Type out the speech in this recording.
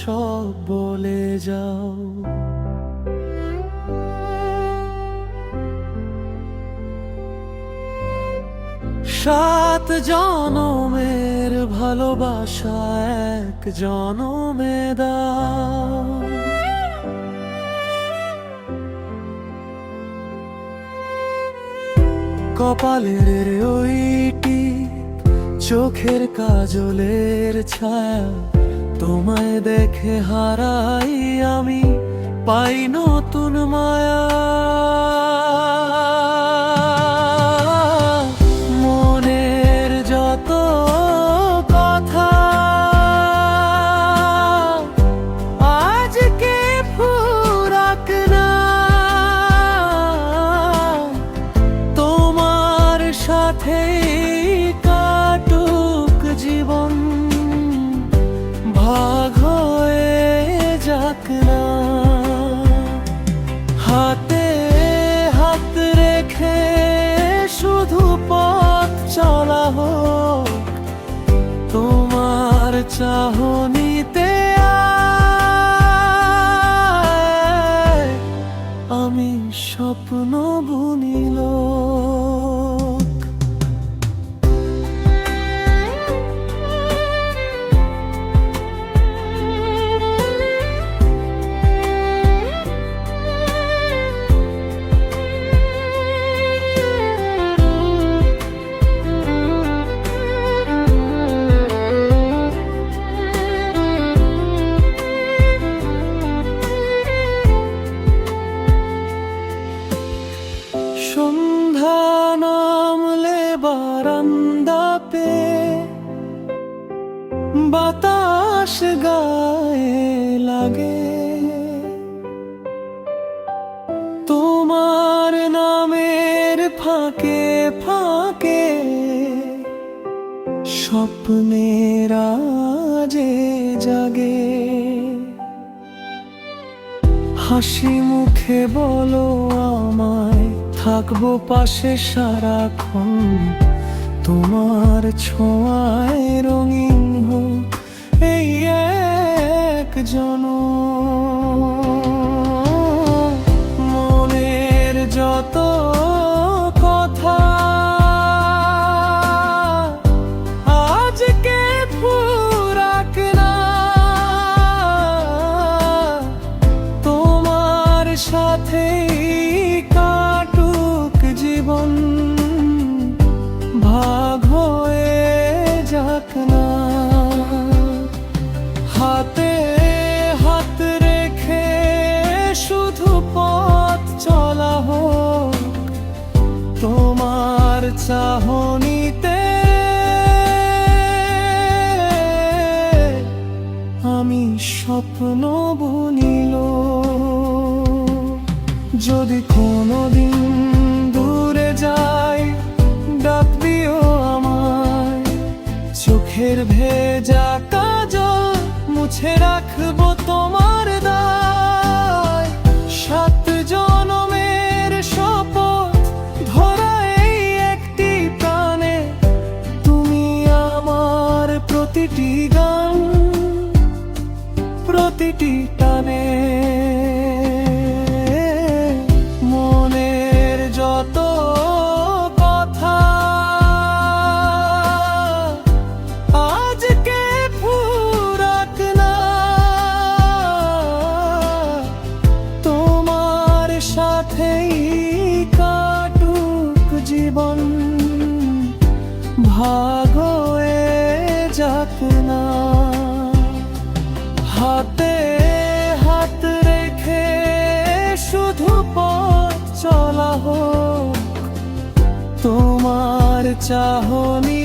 সব বলে যাও। সাত জনমের ভালোবাসা এক জনমে দাও। কপালের ওইটি চোখের কাজলের ছায়া, তোমায় দেখে হারাই আমি, পাই নতুন মায়া। মনের যত কথা আজকে ফুরাক না, তোমার সাথে কাটুক জীবন, ভাগ হয়ে যাক না। হাতে হাত রেখে শুধু পথ চলা হোক, তোমার চাহনিতে আয় আমি স্বপ্ন বুনিল। সন্ধ্যা নামলে বারান্দা পে বাতাস গায়ে লাগে, তোমার নামের ফাঁকে ফাঁকে স্বপ্নের আজে জাগে। হাসি মুখে বলো আমায়, থাকবো পাশে সারাক্ষণ, তোমার ছোঁয়ায় রঙিন হোক এই এক জনম। মনের যত কথা আজকে ফুরাক না, তোমার সাথে জীবন ভাগ হয়ে যাক না। হাতে হাত রেখে শুধু পথ চলা হোক, তোমার চাহনিতে আমি স্বপ্ন বুনিল। যদি কোনোদিন দূরে যাই ডাক দিও আমায়, চোখের ভেজা কাজল মুছে রাখবো তোমার দায়। সাত জনমের শপথ ধরা এই একটি প্রাণে, তুমি আমার প্রতিটি গান প্রতিটি টানে। মনের যত কথা আজকে ফুরাক না, তোমার সাথেই কাটুক জীবন, ভাগ হয়ে যাক না। হাতে হাত রেখে শুধু পথ চলা হোক, তোমার চাহনি